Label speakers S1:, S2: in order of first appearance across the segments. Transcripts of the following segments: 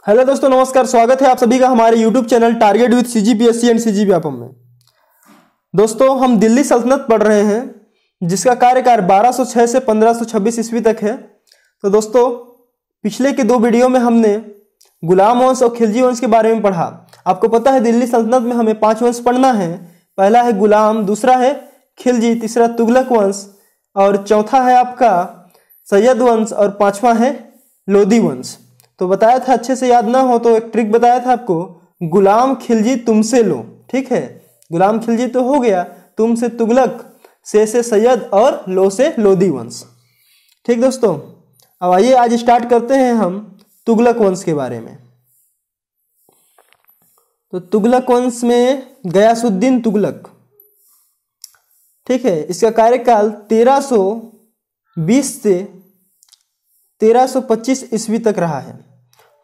S1: Hello दोस्तों, नमस्कार। स्वागत है आप सभी का हमारे YouTube channel target with CGPSC and CGPFM में। दोस्तों, हम दिल्ली सल्तनत पढ़ रहे हैं जिसका कार्यकाल 1206 से 1526 ईस्वी तक है। तो दोस्तों, पिछले के दो वीडियो में हमने गुलाम वंश और खिलजी वंश के बारे में पढ़ा। आपको पता है दिल्ली सल्तनत में हमें 5 वंश पढ़ना है। पहला है गुलाम, दूसरा है खिलजी, तीसरा तुगलक वंश और चौथा है आपका सैयद वंश और पांचवा है लोदी वंश। तो बताया था, अच्छे से याद ना हो तो एक ट्रिक बताया था आपको, गुलाम खिलजी तुमसे लो। ठीक है, गुलाम खिलजी तो हो गया, तुम से तुगलक, से सैयद और लो से लोदी वंश। ठीक दोस्तों, अब आइए आज स्टार्ट करते हैं हम तुगलक वंश के बारे में। तो तुगलक वंश में गयासुद्दीन तुगलक, ठीक है, इसका कार्यकाल 1320 से 1325 ईस्वी तक रहा है।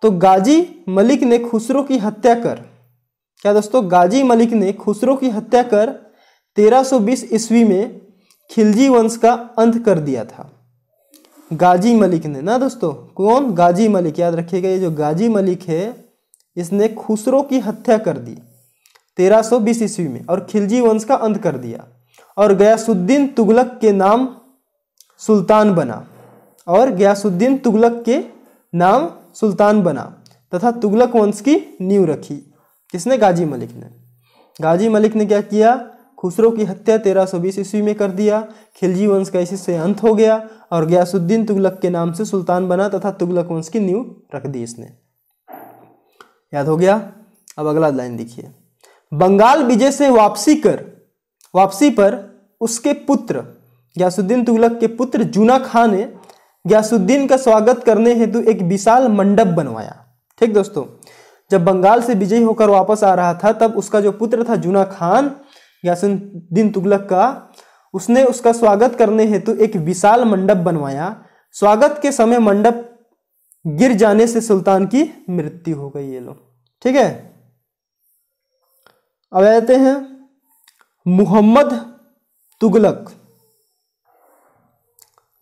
S1: तो गाजी मलिक ने खुसरो की हत्या कर, क्या दोस्तों, गाजी मलिक ने खुसरो की हत्या कर 1320 ईस्वी में खिलजी वंश का अंत कर दिया था। गाजी मलिक ने ना दोस्तों, कौन? गाजी मलिक, याद रखिएगा, ये जो गाजी मलिक है इसने खुसरो की हत्या कर दी 1320 ईस्वी में और खिलजी वंश का अंत कर दिया और गयासुद्दीन तुगलक के नाम सुल्तान बना और गयासुद्दीन तुगलक के नाम सुल्तान बना तथा तुगलक वंश की नींव रखी। किसने? गाजी मलिक ने। गाजी मलिक ने क्या किया? खुसरो की हत्या 1320 ईस्वी में कर दिया, खिलजी वंश का इसी से अंत हो गया और गयासुद्दीन तुगलक के नाम से सुल्तान बना तथा तुगलक वंश की नींव रख दी इसने। याद हो गया? अब अगला लाइन देखिए। बंगाल विजय से वापसी पर उसके पुत्र गयासुद्दीन तुगलक के पुत्र जूना खान ने गयासुद्दीन का स्वागत करने हेतु एक विशाल मंडप बनवाया। ठीक दोस्तों, जब बंगाल से विजयी होकर वापस आ रहा था तब उसका जो पुत्र था जूना खान गयासुद्दीन तुगलक का, उसने उसका स्वागत करने हेतु एक विशाल मंडप बनवाया। स्वागत के समय मंडप गिर जाने से सुल्तान की मृत्यु हो गई। ये लोग, ठीक है। अब आते हैं मुहम्मद तुगलक।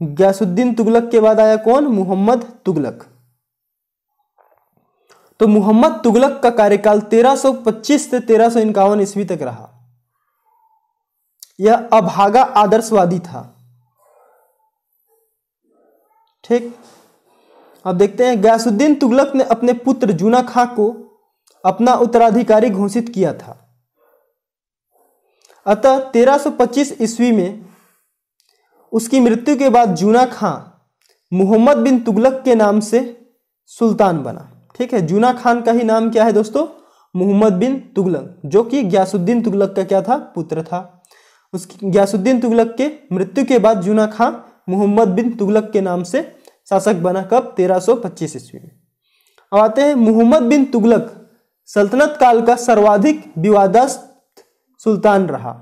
S1: गयासुद्दीन तुगलक के बाद आया कौन? मुहम्मद तुगलक। तो मुहम्मद तुगलक का कार्यकाल 1325 से 1351 ईस्वी तक रहा। यह अभागा आदर्शवादी था। ठीक, अब देखते हैं। गयासुद्दीन तुगलक ने अपने पुत्र जूना खां को अपना उत्तराधिकारी घोषित किया था। अतः 1325 ईस्वी में उसकी मृत्यु के बाद जूना खां मुहम्मद बिन तुगलक के नाम से सुल्तान बना। ठीक है, जूना खान का ही नाम क्या है दोस्तों? मुहम्मद बिन तुगलक, जो कि गयासुद्दीन तुगलक का क्या था? पुत्र था। उसकी गयासुद्दीन तुगलक के मृत्यु के बाद जूना खां मुहम्मद बिन तुगलक के नाम से शासक बना। कब? 1325 ईस्वी में। अब आते हैं, मुहम्मद बिन तुगलक सल्तनत काल का सर्वाधिक विवादास्पद सुल्तान रहा।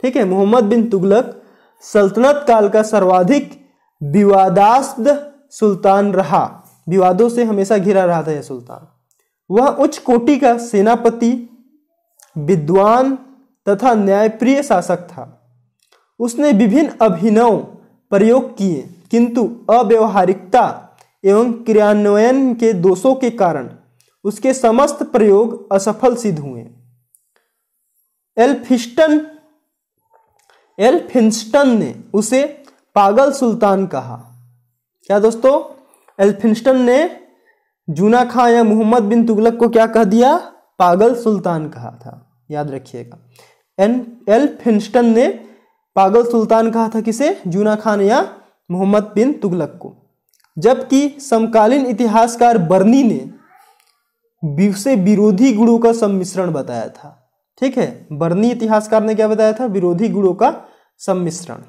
S1: ठीक है, मुहम्मद बिन तुगलक सल्तनत काल का सर्वाधिक विवादास्पद सुल्तान रहा। विवादों से हमेशा घिरा रहा था यह सुल्तान। वह उच्च कोटि का सेनापति, विद्वान तथा न्यायप्रिय शासक था। उसने विभिन्न अभिनव प्रयोग किए, किंतु अव्यावहारिकता एवं क्रियान्वयन के दोषों के कारण उसके समस्त प्रयोग असफल सिद्ध हुए। एल्फिंस्टन ने उसे पागल सुल्तान कहा। क्या दोस्तों? एल्फिंस्टन ने जूना खां या मुहम्मद बिन तुगलक को क्या कह दिया? पागल सुल्तान कहा था। याद रखिएगा, एल्फिंस्टन ने पागल सुल्तान कहा था। किसे? जूना खान या मुहम्मद बिन तुगलक को। जबकि समकालीन इतिहासकार बर्नी ने उसे विरोधी गुणों का सम्मिश्रण बताया था। ठीक है, बर्नी इतिहासकार ने क्या बताया था? विरोधी गुणों का सम्मिश्रण।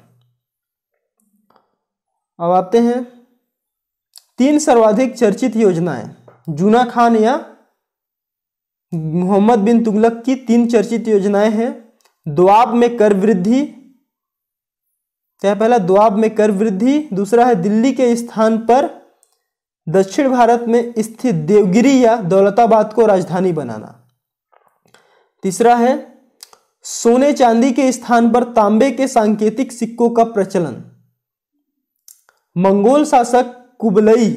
S1: अब आते हैं 3 सर्वाधिक चर्चित योजनाएं। जूना खान या मुहम्मद बिन तुगलक की 3 चर्चित योजनाएं हैं। दोआब में कर वृद्धि, क्या? पहला दोआब में कर वृद्धि, दूसरा है दिल्ली के स्थान पर दक्षिण भारत में स्थित देवगिरी या दौलताबाद को राजधानी बनाना, तीसरा है सोने चांदी के स्थान पर तांबे के सांकेतिक सिक्कों का प्रचलन। मंगोल शासक कुबलई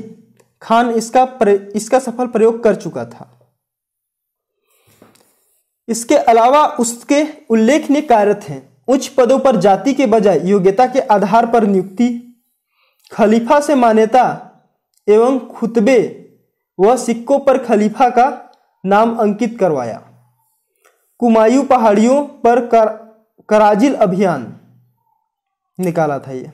S1: खान इसका सफल प्रयोग कर चुका था। इसके अलावा उसके उल्लेखनीय कार्य थे उच्च पदों पर जाति के बजाय योग्यता के आधार पर नियुक्ति, खलीफा से मान्यता एवं खुतबे व सिक्कों पर खलीफा का नाम अंकित करवाया, कुमायूं पहाड़ियों पर कराजिल अभियान निकाला था ये।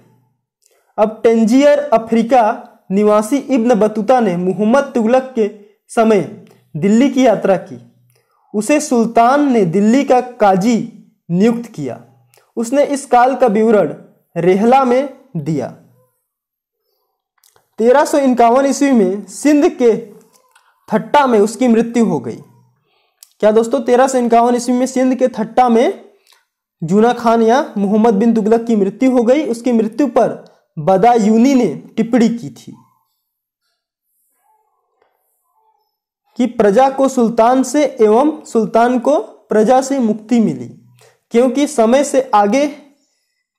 S1: अब टंजियर अफ्रीका निवासी इब्न बतूता ने मोहम्मद तुगलक के समय दिल्ली की यात्रा की। उसे सुल्तान ने दिल्ली का काजी नियुक्त किया। उसने इस काल का विवरण रेहला में दिया। 1351 ईस्वी में सिंध के थट्टा में उसकी मृत्यु हो गई। क्या दोस्तों, 1351 ईस्वी में सिंध के थट्टा में जूना खान या मोहम्मद बिन तुगलक की मृत्यु हो गई। उसकी मृत्यु पर बदायूनी ने टिप्पणी की थी कि प्रजा को सुल्तान से एवं सुल्तान को प्रजा से मुक्ति मिली, क्योंकि समय से आगे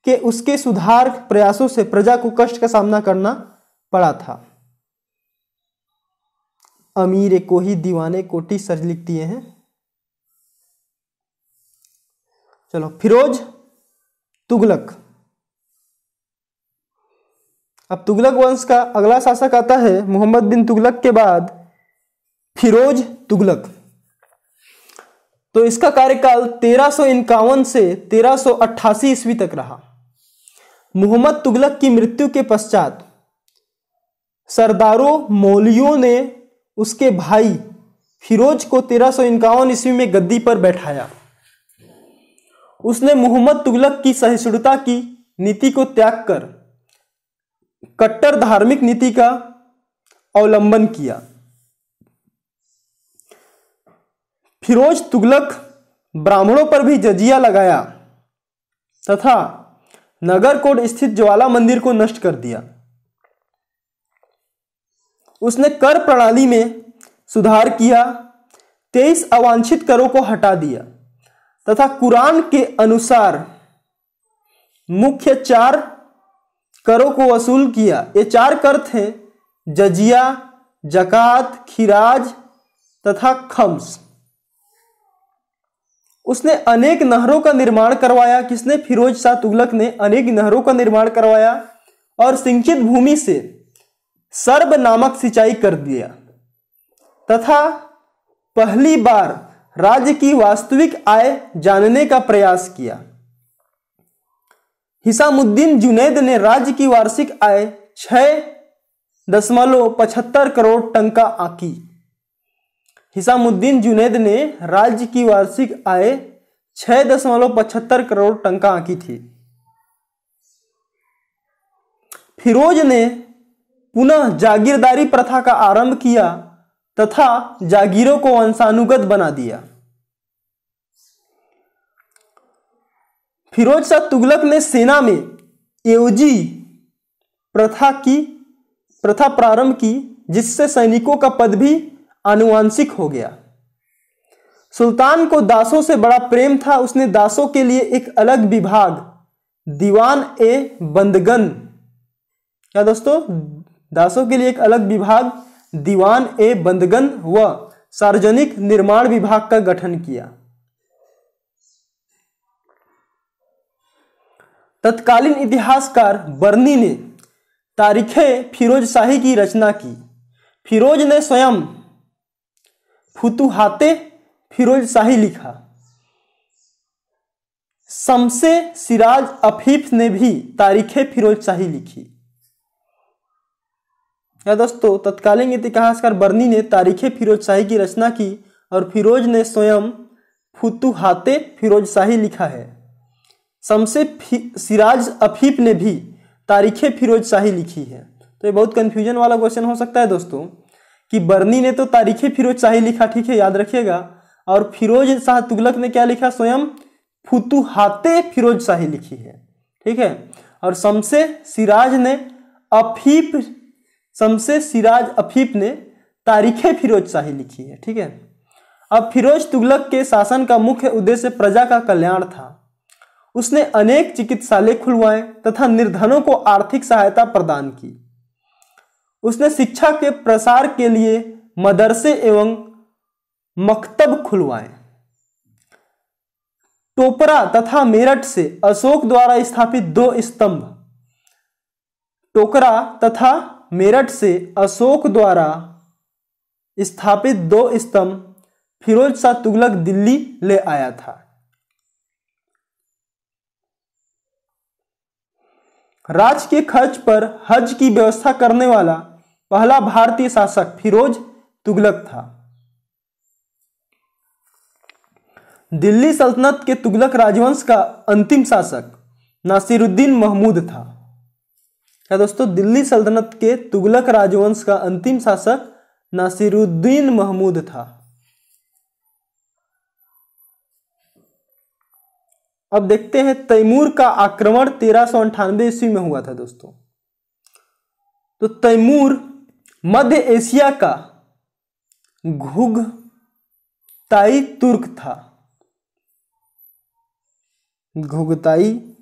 S1: के उसके सुधार प्रयासों से प्रजा को कष्ट का सामना करना पड़ा था। अमीर को ही दीवाने कोटी सर्ज लिख दिए हैं। चलो, फिरोज तुगलक। अब तुगलक वंश का अगला शासक आता है मोहम्मद बिन तुगलक के बाद फिरोज तुगलक। तो इसका कार्यकाल 1351 से 1388 ईस्वी तक रहा। मोहम्मद तुगलक की मृत्यु के पश्चात सरदारों मौलवियों ने उसके भाई फिरोज को 1351 ईस्वी में गद्दी पर बैठाया। उसने मोहम्मद तुगलक की सहिष्णुता की नीति को त्याग कर कट्टर धार्मिक नीति का अवलंबन किया। फिरोज तुगलक ब्राह्मणों पर भी जजिया लगाया तथा नगरकोट स्थित ज्वाला मंदिर को नष्ट कर दिया। उसने कर प्रणाली में सुधार किया, 23 अवांछित करों को हटा दिया तथा कुरान के अनुसार मुख्य 4 करों को वसूल किया। ये 4 कर थे जजिया, जकात, खिराज तथा खम्स। उसने अनेक नहरों का निर्माण करवाया। किसने? फिरोज शाह तुगलक ने अनेक नहरों का निर्माण करवाया और सिंचित भूमि से सर्ब नामक सिंचाई कर दिया तथा पहली बार राज्य की वास्तविक आय जानने का प्रयास किया। हिसामुद्दीन जुनैद ने राज्य की वार्षिक आय 6.75 करोड़ टंका आंकी। हिसामुद्दीन जुनैद ने राज्य की वार्षिक आय 6.75 करोड़ टंका आंकी थी। फिरोज ने पुनः जागीरदारी प्रथा का आरंभ किया तथा जागीरों को वंशानुगत बना दिया। फिरोज शाह तुगलक ने सेना में एओजी प्रथा प्रारंभ की, जिससे सैनिकों का पद भी आनुवांशिक हो गया। सुल्तान को दासों से बड़ा प्रेम था। उसने दासों के लिए एक अलग विभाग दीवान ए बंदगन, क्या दोस्तों, दासों के लिए एक अलग विभाग दीवान ए बंदगन व सार्वजनिक निर्माण विभाग का गठन किया। तत्कालीन इतिहासकार बर्नी ने तारीखे फिरोज शाही की रचना की। फिरोज ने स्वयं फुतुहाते फिरोज शाही लिखा। शम्से सिराज अफीफ ने भी तारीखे फिरोज शाही लिखी। या दोस्तों, तत्कालीन इतिहासकार बर्नी ने तारीखे फिरोज शाही की रचना की और फिरोज ने स्वयं फुतुहाते फिरोज शाही लिखा है। शम्से सिराज अफीफ ने भी तारीखे फिरोज शाही लिखी है। तो ये बहुत कंफ्यूजन वाला क्वेश्चन हो सकता है दोस्तों कि बर्नी ने तो तारीखे फिरोज शाही लिखा, ठीक है, याद रखिएगा, और फिरोज शाह तुगलक ने क्या लिखा? स्वयं फुतुहाते फिरोज शाही लिखी है, ठीक है। और शम्से सिराज अफीफ ने तारीखे फिरोज शाही लिखी है, ठीक है। अब फिरोज तुगलक के शासन का मुख्य उद्देश्य प्रजा का कल्याण था। उसने अनेक चिकित्सालय खुलवाए तथा निर्धनों को आर्थिक सहायता प्रदान की। उसने शिक्षा के प्रसार के लिए मदरसे एवं मकतब खुलवाए। टोपरा तथा मेरठ से अशोक द्वारा स्थापित 2 स्तंभ, टोकरा तथा मेरठ से अशोक द्वारा स्थापित 2 स्तंभ फिरोज शाह तुगलक दिल्ली ले आया था। राज्य के खर्च पर हज की व्यवस्था करने वाला पहला भारतीय शासक फिरोज तुगलक था। दिल्ली सल्तनत के तुगलक राजवंश का अंतिम शासक नासिरुद्दीन महमूद था। क्या दोस्तों, दिल्ली सल्तनत के तुगलक राजवंश का अंतिम शासक नासिरुद्दीन महमूद था। अब देखते हैं तैमूर का आक्रमण 1398 ईस्वी में हुआ था दोस्तों। तो तैमूर मध्य एशिया का घुघताई तुर्क था। घुघताई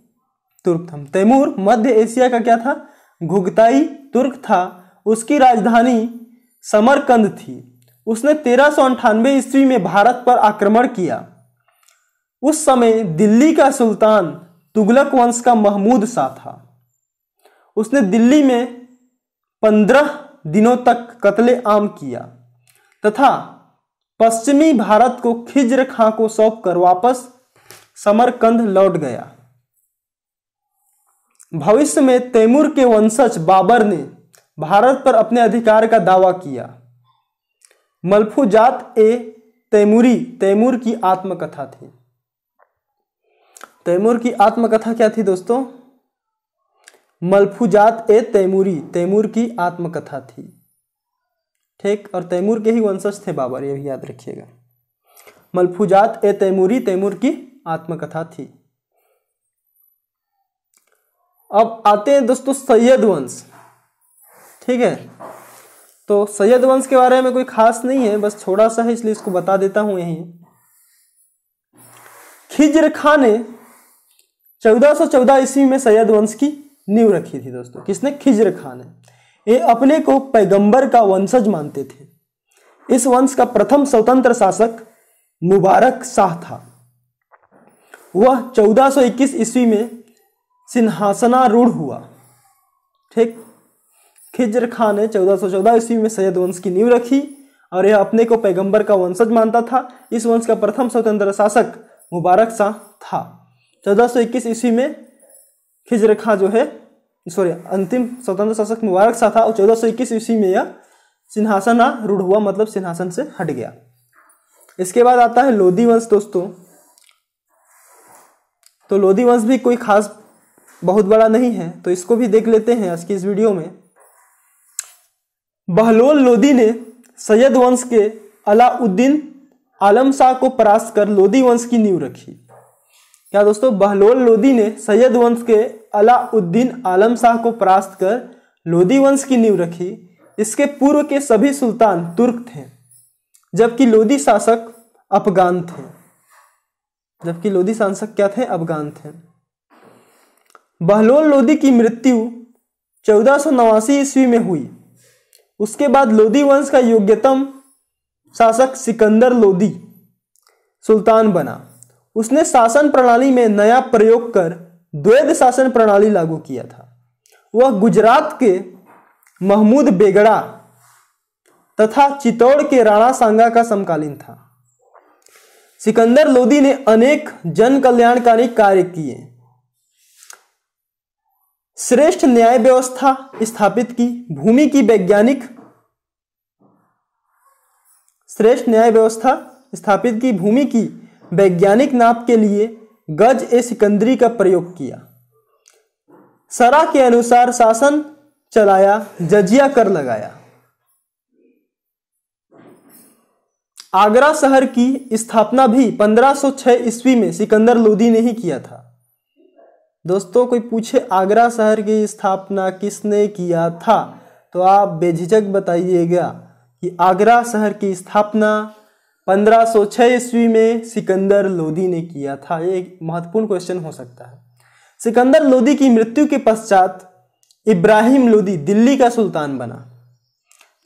S1: तुर्क था। तैमूर मध्य एशिया का क्या था? घुघताई तुर्क था। उसकी राजधानी समरकंद थी। उसने 1398 ईस्वी में भारत पर आक्रमण किया। उस समय दिल्ली का सुल्तान तुगलक वंश का महमूद शाह था। उसने दिल्ली में 15 दिनों तक कत्ले आम किया तथा पश्चिमी भारत को खिज्र खां को सौंपकर वापस समरकंद लौट गया। भविष्य में तैमूर के वंशज बाबर ने भारत पर अपने अधिकार का दावा किया। मलफूजात ए तैमूरी तैमूर की आत्मकथा थी। तैमूर की आत्मकथा क्या थी दोस्तों? मलफूजात ए तैमूरी तैमूर की आत्मकथा थी। ठीक, और तैमूर के ही वंशज थे बाबर, ये भी याद रखिएगा। मलफूजात ए तैमूरी तैमूर की आत्मकथा थी। अब आते हैं दोस्तों सैयद वंश। ठीक है, तो सैयद वंश के बारे में कोई खास नहीं है, बस थोड़ा सा है इसलिए इसको बता देता हूं यहीं। खिज्र खां ने 1414 ईस्वी में सैयद वंश की नींव रखी थी दोस्तों। किसने? खिज्र खां ने। ये अपने को पैगंबर का वंशज मानते थे। इस वंश का प्रथम स्वतंत्र शासक मुबारक शाह था। वह 1421 ईस्वी में सिंहासनारूढ़ हुआ। ठीक, खिज्र खां ने 1414 ईस्वी में सैयद वंश की नींव रखी और यह अपने को पैगंबर का वंशज मानता था। इस वंश का प्रथम स्वतंत्र शासक मुबारक शाह था। 1421 ईस्वी में खिज्र खां जो है अंतिम स्वतंत्र शासक मुबारक शाह था और 1421 ईस्वी में यह सिंहासनारूढ़ हुआ, मतलब सिंहासन से हट गया। इसके बाद आता है लोधी वंश दोस्तों। तो लोधी वंश भी कोई खास बहुत बड़ा नहीं है, तो इसको भी देख लेते हैं आज की इस वीडियो में। बहलोल लोधी ने सैयद वंश के अलाउद्दीन आलम शाह को परास्त कर लोधी वंश की नींव रखी। क्या दोस्तों? बहलोल लोधी ने सैयद वंश के अलाउद्दीन आलम शाह को परास्त कर लोधी वंश की नींव रखी। इसके पूर्व के सभी सुल्तान तुर्क थे, जबकि लोधी शासक अफगान थे। जबकि लोधी शासक क्या थे? अफगान थे। बहलोल लोधी की मृत्यु 1489 ईस्वी में हुई। उसके बाद लोधी वंश का योग्यतम शासक सिकंदर लोधी सुल्तान बना। उसने शासन प्रणाली में नया प्रयोग कर द्वैध शासन प्रणाली लागू किया था। वह गुजरात के महमूद बेगड़ा तथा चित्तौड़ के राणा सांगा का समकालीन था। सिकंदर लोधी ने अनेक जन कल्याणकारी कार्य किए। श्रेष्ठ न्याय व्यवस्था स्थापित की। भूमि की वैज्ञानिक श्रेष्ठ न्याय व्यवस्था स्थापित की। भूमि की वैज्ञानिक नाप के लिए गज ए सिकंदरी का प्रयोग किया। सरा के अनुसार शासन चलाया। जजिया कर लगाया। आगरा शहर की स्थापना भी 1506 ईस्वी में सिकंदर लोधी ने ही किया था। दोस्तों, कोई पूछे आगरा शहर की स्थापना किसने किया था, तो आप बेझिझक बताइएगा कि आगरा शहर की स्थापना 1506 ईस्वी में सिकंदर लोधी ने किया था। ये एक महत्वपूर्ण क्वेश्चन हो सकता है। सिकंदर लोधी की मृत्यु के पश्चात इब्राहिम लोधी दिल्ली का सुल्तान बना।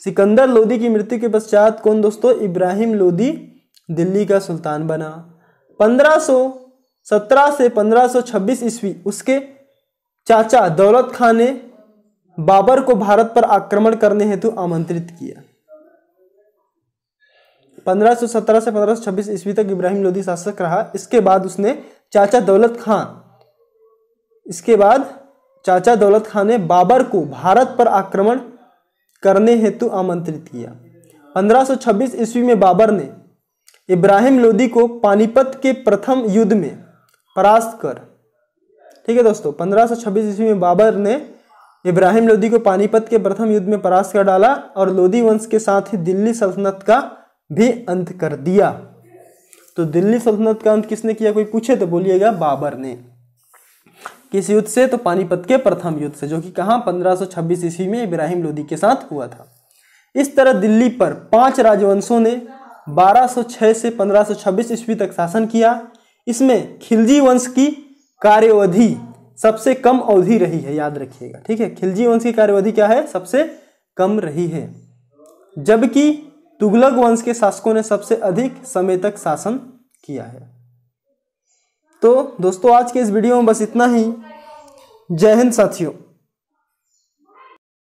S1: सिकंदर लोदी की मृत्यु के पश्चात कौन दोस्तों, इब्राहिम लोदी दिल्ली का सुल्तान बना। 1517 से 1526 ईस्वी उसके चाचा दौलत खान ने बाबर को भारत पर आक्रमण करने हेतु आमंत्रित किया। 1517 से 1526 ईस्वी तक इब्राहिम लोदी शासक रहा। इसके बाद चाचा दौलत खान ने बाबर को भारत पर आक्रमण करने हेतु आमंत्रित किया। 1526 ईस्वी में बाबर ने इब्राहिम लोदी को पानीपत के प्रथम युद्ध में परास्त कर, ठीक है दोस्तों, 1526 ईस्वी में बाबर ने इब्राहिम लोदी को पानीपत के प्रथम युद्ध में परास्त कर डाला और लोदी वंश के साथ ही दिल्ली सल्तनत का भी अंत कर दिया। तो दिल्ली सल्तनत का अंत किसने किया, कोई पूछे तो बोलिएगा बाबर ने। किस युद्ध से, तो पानीपत के प्रथम युद्ध से, जो कि कहां 1526 ईस्वी में इब्राहिम लोदी के साथ हुआ था। इस तरह दिल्ली पर 5 राजवंशों ने 1206 से 1526 ईस्वी तक शासन किया। इसमें खिलजी वंश की कार्यावधि सबसे कम अवधि रही है, याद रखिएगा, ठीक है। खिलजी वंश की कार्यावधि क्या है, सबसे कम रही है, जबकि तुगलक वंश के शासकों ने सबसे अधिक समय तक शासन किया है। तो दोस्तों आज के इस वीडियो में बस इतना ही। जय हिंद साथियों।